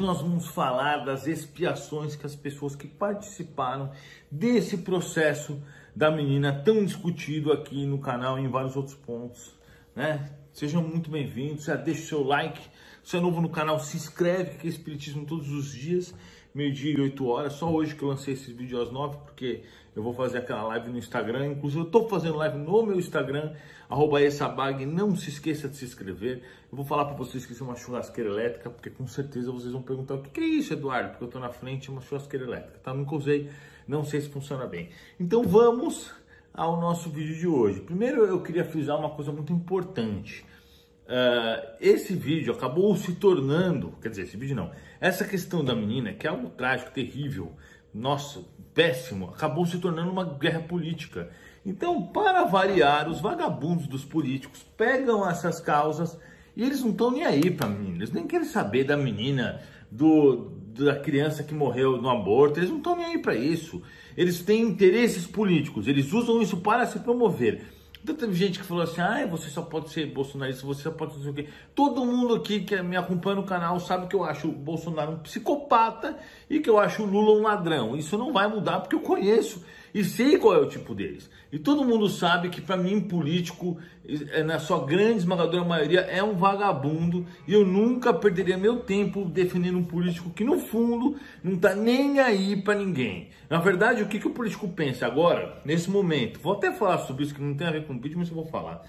nós vamos falar das expiações que as pessoas que participaram desse processo da menina tão discutido aqui no canal e em vários outros pontos, né? Sejam muito bem-vindos, já deixa o seu like, se é novo no canal, se inscreve, que é Espiritismo todos os dias, meio-dia e 8 horas, só hoje que eu lancei esse vídeo às 9, porque eu vou fazer aquela live no Instagram, inclusive eu tô fazendo live no meu Instagram, @essabag, não se esqueça de se inscrever. Eu vou falar para vocês que isso é uma churrasqueira elétrica, porque com certeza vocês vão perguntar, o que é isso, Eduardo? Porque eu tô na frente, é uma churrasqueira elétrica, tá? Nunca usei, não sei se funciona bem. Então vamos ao nosso vídeo de hoje. Primeiro eu queria frisar uma coisa muito importante. Esse vídeo acabou se tornando, quer dizer, esse vídeo não, essa questão da menina, que é algo trágico, terrível, nossa, péssimo, acabou se tornando uma guerra política. Então, para variar, os vagabundos dos políticos pegam essas causas e eles não estão nem aí para a menina, eles nem querem saber da menina, da criança que morreu no aborto, eles não estão nem aí para isso. Eles têm interesses políticos, eles usam isso para se promover. Então teve gente que falou assim, você só pode ser bolsonarista, você só pode ser o quê? Todo mundo aqui que me acompanha no canal sabe que eu acho o Bolsonaro um psicopata e que eu acho o Lula um ladrão. Isso não vai mudar porque eu conheço e sei qual é o tipo deles. E todo mundo sabe que para mim político, na sua grande esmagadora maioria, é um vagabundo. E eu nunca perderia meu tempo defendendo um político que no fundo não tá nem aí para ninguém. Na verdade, o que o político pensa agora, nesse momento, vou até falar sobre isso que não tem a ver com o vídeo, mas eu vou falar.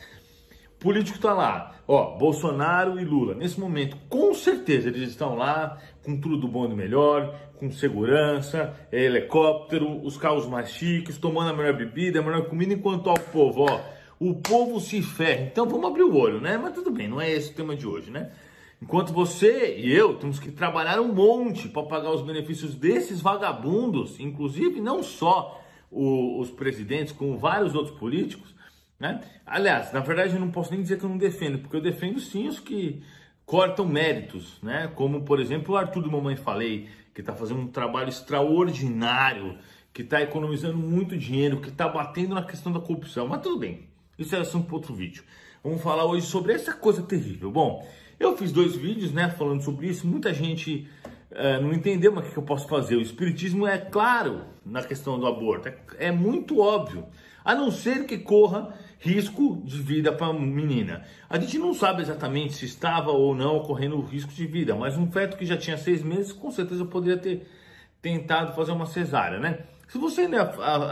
O político tá lá, Bolsonaro e Lula. Nesse momento, com certeza, eles estão lá com tudo do bom e do melhor, com segurança, helicóptero, os carros mais chiques, tomando a melhor bebida, a melhor comida, enquanto o povo, o povo se ferra. Então vamos abrir o olho, né? Mas tudo bem, não é esse o tema de hoje, né? Enquanto você e eu temos que trabalhar um monte para pagar os benefícios desses vagabundos, inclusive não só os presidentes, como vários outros políticos, né? Aliás, na verdade eu não posso nem dizer que eu não defendo, porque eu defendo sim os que cortam méritos, né? Como por exemplo o Arthur do Mamãe Falei, que está fazendo um trabalho extraordinário, que está economizando muito dinheiro, que está batendo na questão da corrupção. Mas tudo bem, isso é assunto para outro vídeo. Vamos falar hoje sobre essa coisa terrível. Bom, eu fiz 2 vídeos, né, falando sobre isso. Muita gente não entendeu, mas o que eu posso fazer? O espiritismo é claro na questão do aborto, é muito óbvio, a não ser que corra risco de vida para a menina. A gente não sabe exatamente se estava ou não ocorrendo risco de vida, mas um feto que já tinha 6 meses, com certeza poderia ter tentado fazer uma cesárea, né? Se você ainda é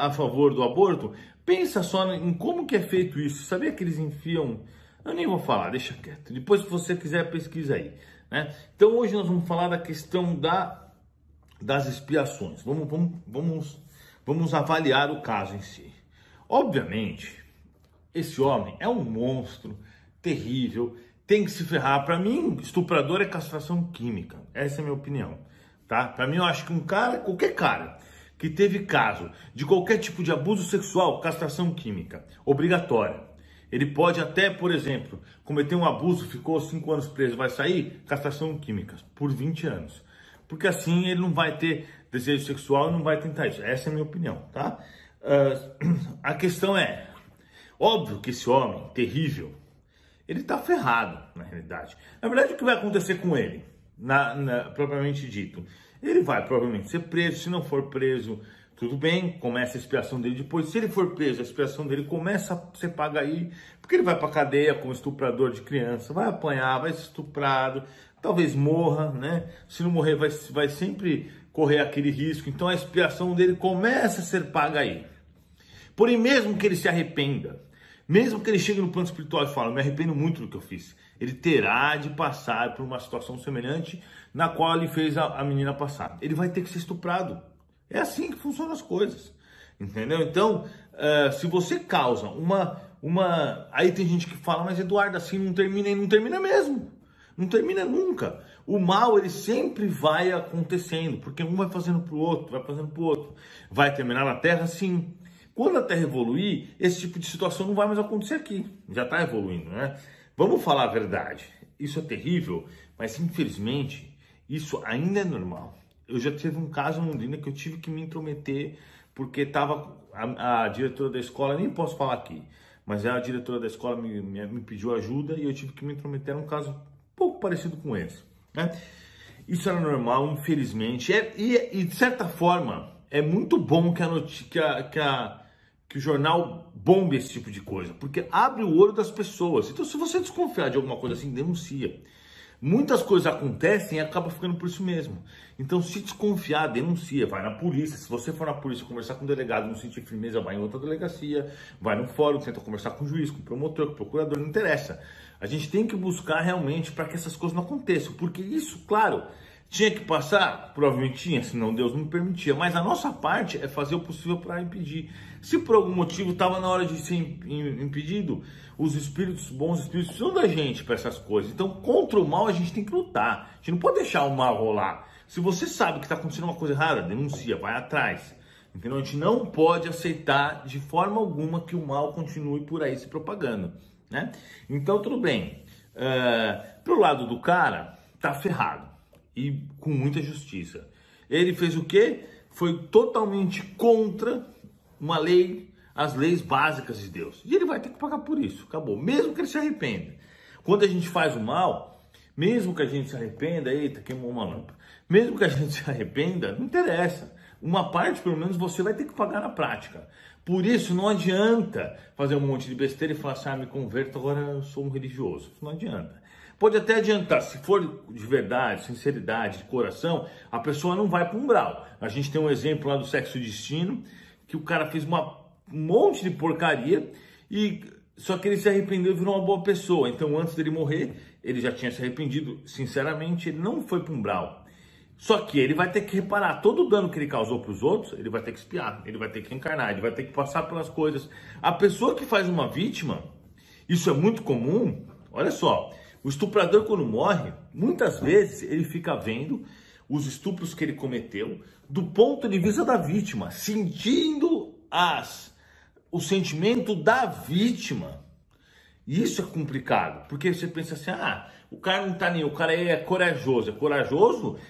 a favor do aborto, pensa só em como que é feito isso. Sabia que eles enfiam... Eu nem vou falar, deixa quieto. Depois, se você quiser, pesquisa aí, né? Então, hoje nós vamos falar da questão das expiações. Vamos avaliar o caso em si. Obviamente, esse homem é um monstro terrível, tem que se ferrar. Para mim, estuprador é castração química. Essa é a minha opinião, tá? Para mim, eu acho que qualquer cara que teve caso de qualquer tipo de abuso sexual, castração química, obrigatória. Ele pode até, por exemplo, cometer um abuso, ficou 5 anos preso, vai sair, castração química, por 20 anos. Porque assim ele não vai ter desejo sexual e não vai tentar isso. Essa é a minha opinião, tá? A questão é, óbvio que esse homem terrível, ele tá ferrado, na realidade. Na verdade, o que vai acontecer com ele, propriamente dito? Ele vai provavelmente ser preso. Se não for preso, tudo bem, começa a expiação dele depois. Se ele for preso, a expiação dele começa a ser paga aí, porque ele vai pra cadeia como estuprador de criança, vai apanhar, vai ser estuprado, talvez morra, né? Se não morrer, vai sempre correr aquele risco. Então a expiação dele começa a ser paga aí. Porém, mesmo que ele se arrependa, mesmo que ele chegue no plano espiritual e fale, me arrependo muito do que eu fiz, ele terá de passar por uma situação semelhante na qual ele fez a menina passar. Ele vai ter que ser estuprado. É assim que funcionam as coisas, entendeu? Então, se você causa uma... Aí tem gente que fala, mas Eduardo, assim não termina, e não termina mesmo. Não termina nunca. O mal, ele sempre vai acontecendo, porque um vai fazendo pro outro, vai fazendo pro outro. Vai terminar na Terra, sim. Quando a Terra evoluir, esse tipo de situação não vai mais acontecer aqui. Já está evoluindo, né? Vamos falar a verdade. Isso é terrível, mas infelizmente, isso ainda é normal. Eu já tive um caso em Londrina que eu tive que me intrometer, porque estava a diretora da escola, nem posso falar aqui, mas a diretora da escola me pediu ajuda e eu tive que me intrometer. Era um caso um pouco parecido com esse, né? Isso era normal, infelizmente. E de certa forma, é muito bom que o jornal bombe esse tipo de coisa, porque abre o olho das pessoas. Então, se você desconfiar de alguma coisa assim, denuncia. Muitas coisas acontecem e acaba ficando por isso mesmo. Então, se desconfiar, denuncia, vai na polícia. Se você for na polícia conversar com o delegado, não sentir firmeza, vai em outra delegacia, vai no fórum, tenta conversar com o juiz, com o promotor, com o procurador, não interessa. A gente tem que buscar realmente para que essas coisas não aconteçam, porque isso, claro, tinha que passar, provavelmente tinha, senão Deus não permitia, mas a nossa parte é fazer o possível para impedir. Se por algum motivo estava na hora de ser impedido, os espíritos, bons espíritos, precisam da gente para essas coisas. Então, contra o mal a gente tem que lutar, a gente não pode deixar o mal rolar. Se você sabe que está acontecendo uma coisa errada, denuncia, vai atrás. Entendeu? A gente não pode aceitar de forma alguma que o mal continue por aí se propagando, né? Então, tudo bem. Pro lado do cara, tá ferrado. E com muita justiça. Ele fez o quê? Foi totalmente contra uma lei, as leis básicas de Deus. E ele vai ter que pagar por isso. Acabou. Mesmo que ele se arrependa. Quando a gente faz o mal, mesmo que a gente se arrependa, eita, queimou uma lâmpada. Mesmo que a gente se arrependa, não interessa. Uma parte, pelo menos, você vai ter que pagar na prática. Por isso, não adianta fazer um monte de besteira e falar assim, me converto, agora eu sou um religioso. Não adianta. Pode até adiantar, se for de verdade, sinceridade, de coração, a pessoa não vai para um umbral. A gente tem um exemplo lá do Sexo e Destino, que o cara fez um monte de porcaria, só que ele se arrependeu e virou uma boa pessoa. Então, antes dele morrer, ele já tinha se arrependido. Sinceramente, ele não foi para um umbral. Só que ele vai ter que reparar todo o dano que ele causou para os outros, ele vai ter que expiar, ele vai ter que encarnar, ele vai ter que passar pelas coisas. A pessoa que faz uma vítima, isso é muito comum, olha só. O estuprador, quando morre, muitas vezes ele fica vendo os estupros que ele cometeu do ponto de vista da vítima, sentindo o sentimento da vítima. Isso é complicado, porque você pensa assim, o cara não tá nem, o cara é corajoso,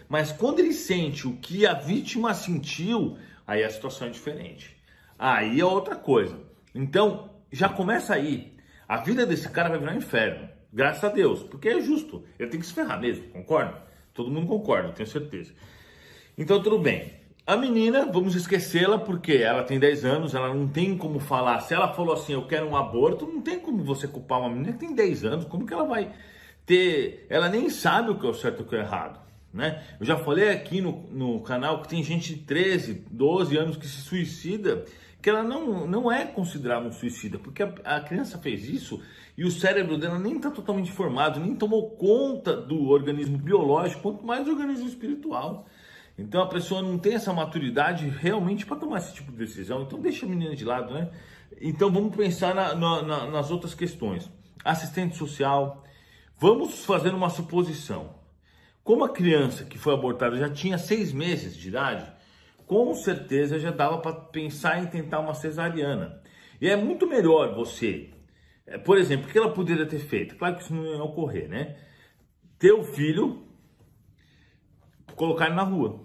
mas quando ele sente o que a vítima sentiu, aí a situação é diferente. Aí é outra coisa. Então, já começa aí. A vida desse cara vai virar um inferno. Graças a Deus, porque é justo, ele tem que se ferrar mesmo, concorda? Todo mundo concorda, tenho certeza. Então tudo bem, a menina, vamos esquecê-la porque ela tem 10 anos, ela não tem como falar, se ela falou assim, eu quero um aborto, não tem como você culpar uma menina que tem 10 anos, como que ela vai ter, ela nem sabe o que é o certo e o que é o errado, né? Eu já falei aqui no canal que tem gente de 13, 12 anos que se suicida, que ela não é considerada um suicida, porque a criança fez isso e o cérebro dela nem está totalmente formado, nem tomou conta do organismo biológico, quanto mais do organismo espiritual. Então a pessoa não tem essa maturidade realmente para tomar esse tipo de decisão, então deixa a menina de lado, né? Então vamos pensar nas outras questões. Assistente social, vamos fazer uma suposição. Como a criança que foi abortada já tinha 6 meses de idade, com certeza já dava para pensar em tentar uma cesariana. E é muito melhor você, por exemplo, o que ela poderia ter feito? Claro que isso não ia ocorrer, né? Ter o filho, colocar ele na rua.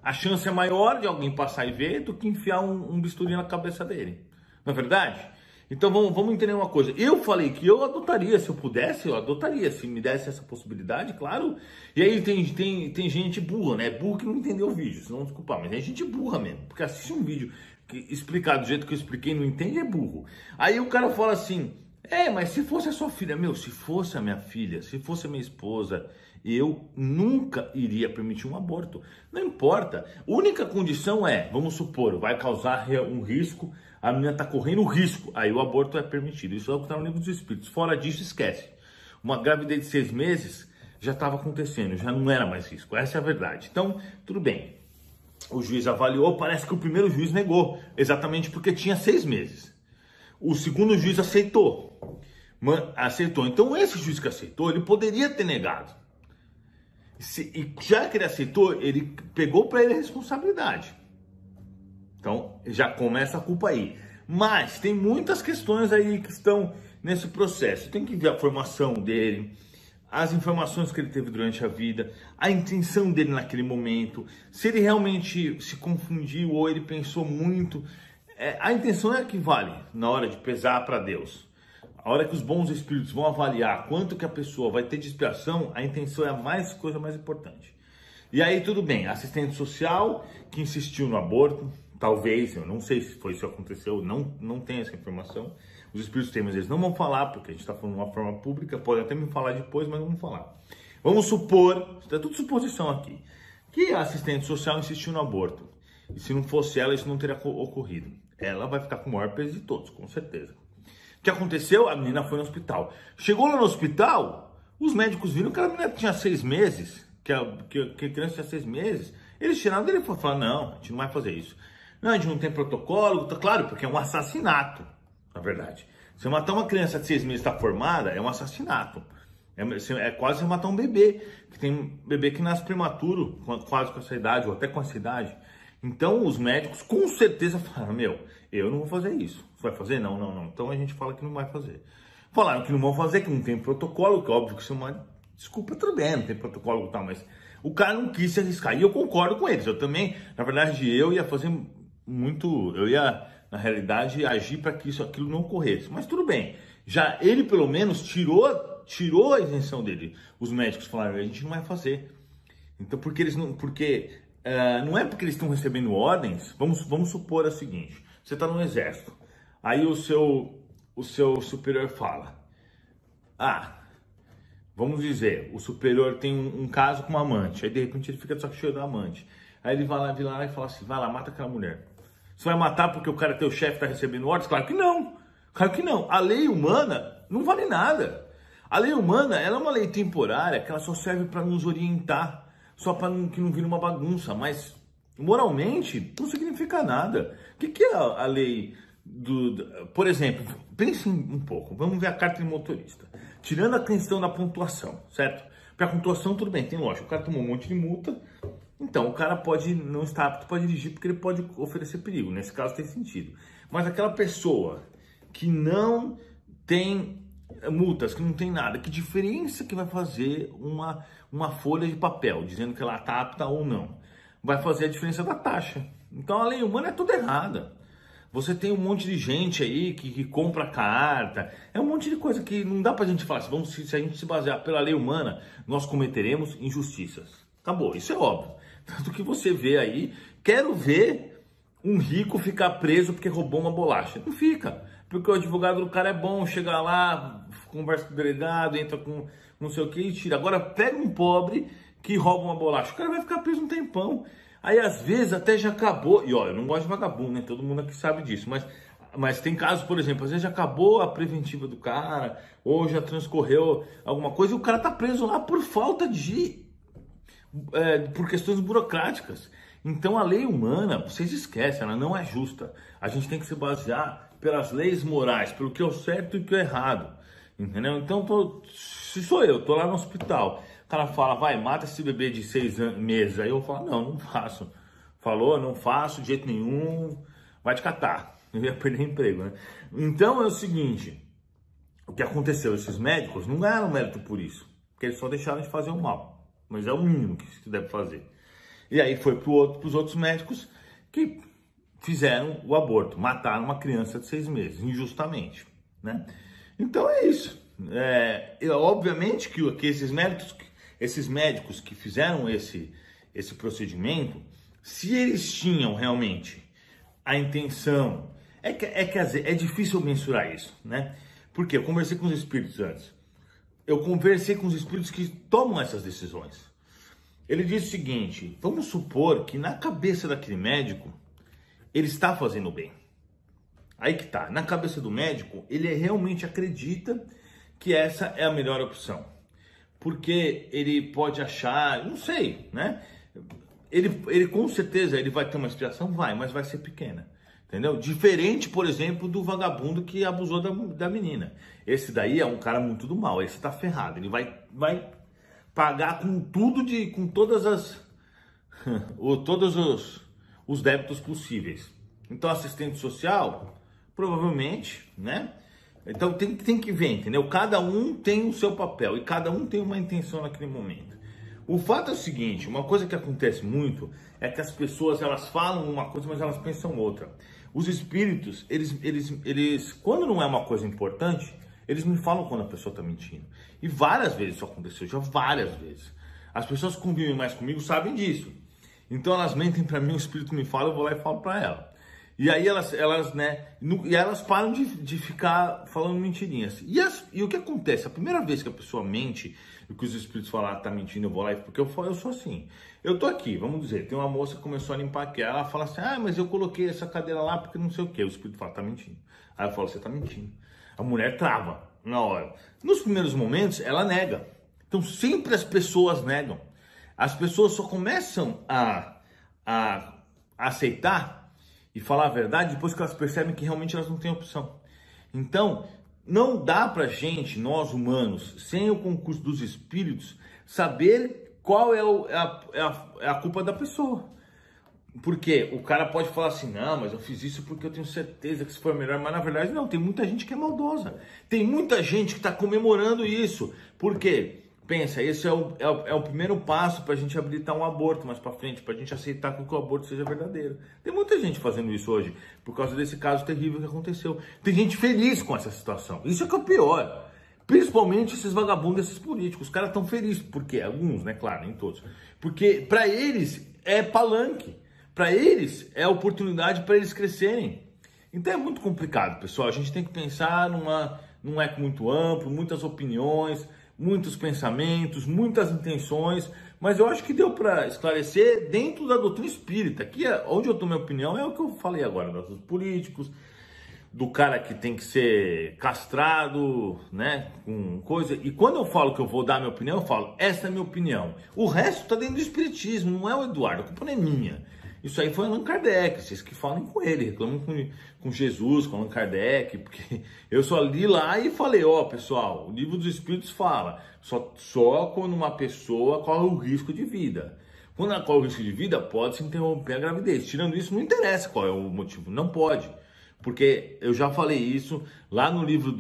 A chance é maior de alguém passar e ver do que enfiar um bisturi na cabeça dele. Não é verdade? Então vamos entender uma coisa. Eu falei que eu adotaria, se eu pudesse, eu adotaria. Se me desse essa possibilidade, claro. E aí tem gente burra, né? Burro que não entendeu o vídeo, senão desculpa, mas é gente burra mesmo. Porque assiste um vídeo explicado do jeito que eu expliquei e não entende, é burro. Aí o cara fala assim, mas se fosse a sua filha, se fosse a minha filha, se fosse a minha esposa, eu nunca iria permitir um aborto. Não importa. A única condição é, vamos supor, vai causar um risco, a menina está correndo risco, aí o aborto é permitido. Isso é o que está no livro dos Espíritos. Fora disso, esquece. Uma gravidez de 6 meses já estava acontecendo, já não era mais risco. Essa é a verdade. Então, tudo bem. O juiz avaliou, parece que o primeiro juiz negou, exatamente porque tinha 6 meses. O segundo juiz aceitou. Então, esse juiz que aceitou, ele poderia ter negado. E já que ele aceitou, ele pegou para ele a responsabilidade. Então, já começa a culpa aí. Mas tem muitas questões aí que estão nesse processo. Tem que ver a formação dele, as informações que ele teve durante a vida, a intenção dele naquele momento, se ele realmente se confundiu ou ele pensou muito. A intenção é a que vale na hora de pesar para Deus. A hora que os bons espíritos vão avaliar quanto que a pessoa vai ter de expiação, a intenção é a coisa mais importante. E aí tudo bem, assistente social que insistiu no aborto, talvez, eu não sei se foi isso que aconteceu, não tenho essa informação. Os espíritos têm, mas eles não vão falar, porque a gente está falando de uma forma pública, pode até me falar depois, mas não vão falar. Vamos supor, está tudo suposição aqui, que a assistente social insistiu no aborto. E se não fosse ela, isso não teria ocorrido. Ela vai ficar com o maior peso de todos, com certeza. O que aconteceu? A menina foi no hospital. Chegou lá no hospital, os médicos viram que a menina tinha 6 meses, que a criança tinha 6 meses. Eles tiraram dele e falaram, não, a gente não vai fazer isso. Não, a gente não tem protocolo, tá claro, porque é um assassinato, na verdade. Você matar uma criança de 6 meses está formada, é um assassinato. É quase matar um bebê, que tem bebê que nasce prematuro, quase com essa idade, ou até com essa idade. Então, os médicos com certeza falaram, eu não vou fazer isso. Você vai fazer? Não, não, não. Então, a gente fala que não vai fazer. Falaram que não vão fazer, que não tem protocolo, que óbvio que isso é uma desculpa, tudo bem, não tem protocolo e tal, mas o cara não quis se arriscar. E eu concordo com eles. Eu também, na verdade, eu ia fazer muito, eu ia, na realidade, agir para que aquilo não ocorresse. Mas tudo bem. Já ele, pelo menos, tirou a isenção dele. Os médicos falaram, a gente não vai fazer. Então, porque eles não... não é porque eles estão recebendo ordens, vamos supor o seguinte, você está no exército, aí o seu superior fala, vamos dizer, o superior tem um caso com uma amante, aí de repente ele fica de saco cheio da amante, aí ele vai lá e fala assim, vai lá, mata aquela mulher. Você vai matar porque o cara, teu chefe, está recebendo ordens? Claro que não, a lei humana não vale nada. A lei humana, ela é uma lei temporária que ela só serve para nos orientar, só para que não vire uma bagunça, mas moralmente não significa nada. O que é a lei por exemplo, pense um pouco, vamos ver a carta de motorista. Tirando a questão da pontuação, certo? Para a pontuação tudo bem, tem lógico, o cara tomou um monte de multa, então o cara pode não estar apto para dirigir porque ele pode oferecer perigo, nesse caso tem sentido. Mas aquela pessoa que não tem multas, que não tem nada, que diferença que vai fazer uma folha de papel dizendo que ela está apta ou não? Vai fazer a diferença da taxa. Então a lei humana é toda errada. Você tem um monte de gente aí que compra carta, é um monte de coisa que não dá pra gente falar, se a gente se basear pela lei humana, nós cometeremos injustiças. Acabou, isso é óbvio. Tanto que você vê aí, quero ver um rico ficar preso porque roubou uma bolacha. Não fica. Porque o advogado do cara é bom, chega lá, conversa com o delegado, entra com não sei o que e tira. Agora pega um pobre que rouba uma bolacha, o cara vai ficar preso um tempão. Aí às vezes até já acabou, e ó, eu não gosto de vagabundo, né? Todo mundo aqui sabe disso, mas tem casos, por exemplo, às vezes já acabou a preventiva do cara, ou já transcorreu alguma coisa e o cara tá preso lá por falta por questões burocráticas. Então a lei humana, vocês esquecem, ela não é justa. A gente tem que se basear pelas leis morais, pelo que é o certo e o que é errado, entendeu? Então, se sou eu, tô lá no hospital, o cara fala, vai, mata esse bebê de 6 meses, aí eu falo, não faço. Falou, não faço de jeito nenhum, vai te catar. Eu ia perder emprego, né? Então é o seguinte, o que aconteceu, esses médicos não ganharam mérito por isso, porque eles só deixaram de fazer o mal, mas é o mínimo que se deve fazer. E aí foi para os outros médicos que fizeram o aborto, mataram uma criança de 6 meses, injustamente, né? Então é isso. Obviamente que esses médicos que fizeram esse procedimento, se eles tinham realmente a intenção, é difícil mensurar isso, né? Porque eu conversei com os espíritos antes. Eu conversei com os espíritos que tomam essas decisões. Ele disse o seguinte, vamos supor que na cabeça daquele médico, ele está fazendo bem. Aí que tá, na cabeça do médico, ele realmente acredita que essa é a melhor opção. Porque ele pode achar, não sei, né? Ele com certeza ele vai ter uma expiação, mas vai ser pequena. Entendeu? Diferente, por exemplo, do vagabundo que abusou da menina. Esse daí é um cara muito do mal, esse tá ferrado. Ele vai pagar com tudo, com todas todos os débitos possíveis. Então, assistente social, provavelmente, né? Então, tem que ver, entendeu? Cada um tem o seu papel e cada um tem uma intenção naquele momento. O fato é o seguinte, uma coisa que acontece muito é que as pessoas, elas falam uma coisa, mas elas pensam outra. Os espíritos, eles quando não é uma coisa importante, eles me falam quando a pessoa está mentindo. E várias vezes isso aconteceu, já várias vezes. As pessoas que convivem mais comigo sabem disso. Então elas mentem para mim, o espírito me fala, eu vou lá e falo para ela. E aí elas param de ficar falando mentirinhas. E o que acontece? A primeira vez que a pessoa mente, e que os espíritos falam, tá mentindo, eu vou lá, porque eu sou assim. Eu tô aqui, vamos dizer, tem uma moça que começou a limpar aqui, ela fala assim, mas eu coloquei essa cadeira lá porque não sei o que. O espírito fala, tá mentindo. Aí eu falo, você tá mentindo. A mulher trava na hora. Nos primeiros momentos, ela nega. Então sempre as pessoas negam. As pessoas só começam a aceitar e falar a verdade depois que elas percebem que realmente elas não têm opção. Então, não dá pra gente, nós humanos, sem o concurso dos espíritos, saber qual é a culpa da pessoa. Porque o cara pode falar assim, não, mas eu fiz isso porque eu tenho certeza que isso foi melhor. Mas na verdade não, tem muita gente que é maldosa. Tem muita gente que está comemorando isso. Por quê? Pensa, esse é o primeiro passo para a gente habilitar um aborto mais para frente, para a gente aceitar que o aborto seja verdadeiro. Tem muita gente fazendo isso hoje, por causa desse caso terrível que aconteceu. Tem gente feliz com essa situação. Isso é que é o pior. Principalmente esses vagabundos, esses políticos. Os caras estão felizes. Por quê? Alguns, né? Claro, nem todos. Porque para eles é palanque. Para eles é oportunidade para eles crescerem. Então é muito complicado, pessoal. A gente tem que pensar num leque muito amplo, muitas opiniões, muitos pensamentos, muitas intenções, mas eu acho que deu para esclarecer dentro da doutrina espírita, que é onde eu dou minha opinião, é o que eu falei agora, dos políticos, do cara que tem que ser castrado, né, com coisa. E quando eu falo que eu vou dar minha opinião, eu falo, essa é a minha opinião. O resto tá dentro do espiritismo, não é o Eduardo, a culpa não é minha. Isso aí foi Allan Kardec, vocês que falem com ele, reclamam com Jesus, com Allan Kardec, porque eu só li lá e falei, pessoal, o livro dos Espíritos fala, só quando uma pessoa corre o risco de vida. Quando ela corre o risco de vida, pode-se interromper a gravidez. Tirando isso, não interessa qual é o motivo, não pode. Porque eu já falei isso lá no livro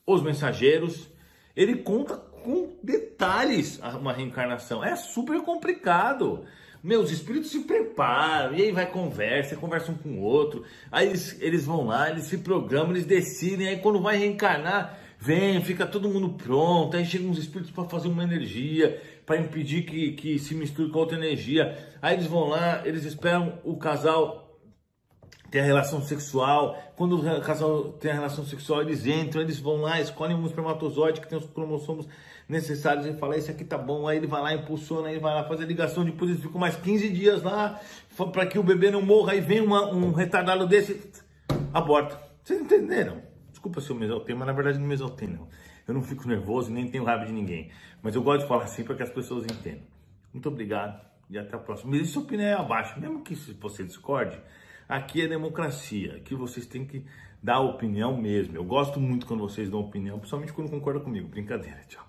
Os Mensageiros, ele conta com detalhes uma reencarnação. É super complicado. Os espíritos se preparam, e aí conversam um com o outro, aí eles vão lá, eles se programam, eles decidem, aí quando vai reencarnar, fica todo mundo pronto, aí chegam uns espíritos para fazer uma energia, para impedir que se misture com outra energia, aí eles vão lá, eles esperam o casal ter a relação sexual, quando o casal tem a relação sexual, eles entram, eles vão lá, escolhem um espermatozoide que tem os cromossomos necessários e falam, esse aqui tá bom, aí ele vai lá, impulsiona, aí ele vai lá fazer a ligação, depois eles ficam mais 15 dias lá, para que o bebê não morra, aí vem um retardado desse, aborta. Vocês entenderam? Desculpa se eu me exaltei, mas na verdade não me exaltei não. Eu não fico nervoso, nem tenho raiva de ninguém, mas eu gosto de falar assim para que as pessoas entendam. Muito obrigado e até a próxima. Mas sua opinião é abaixo, mesmo que você discorde, aqui é democracia, aqui vocês têm que dar opinião mesmo. Eu gosto muito quando vocês dão opinião, principalmente quando concordam comigo. Brincadeira, tchau.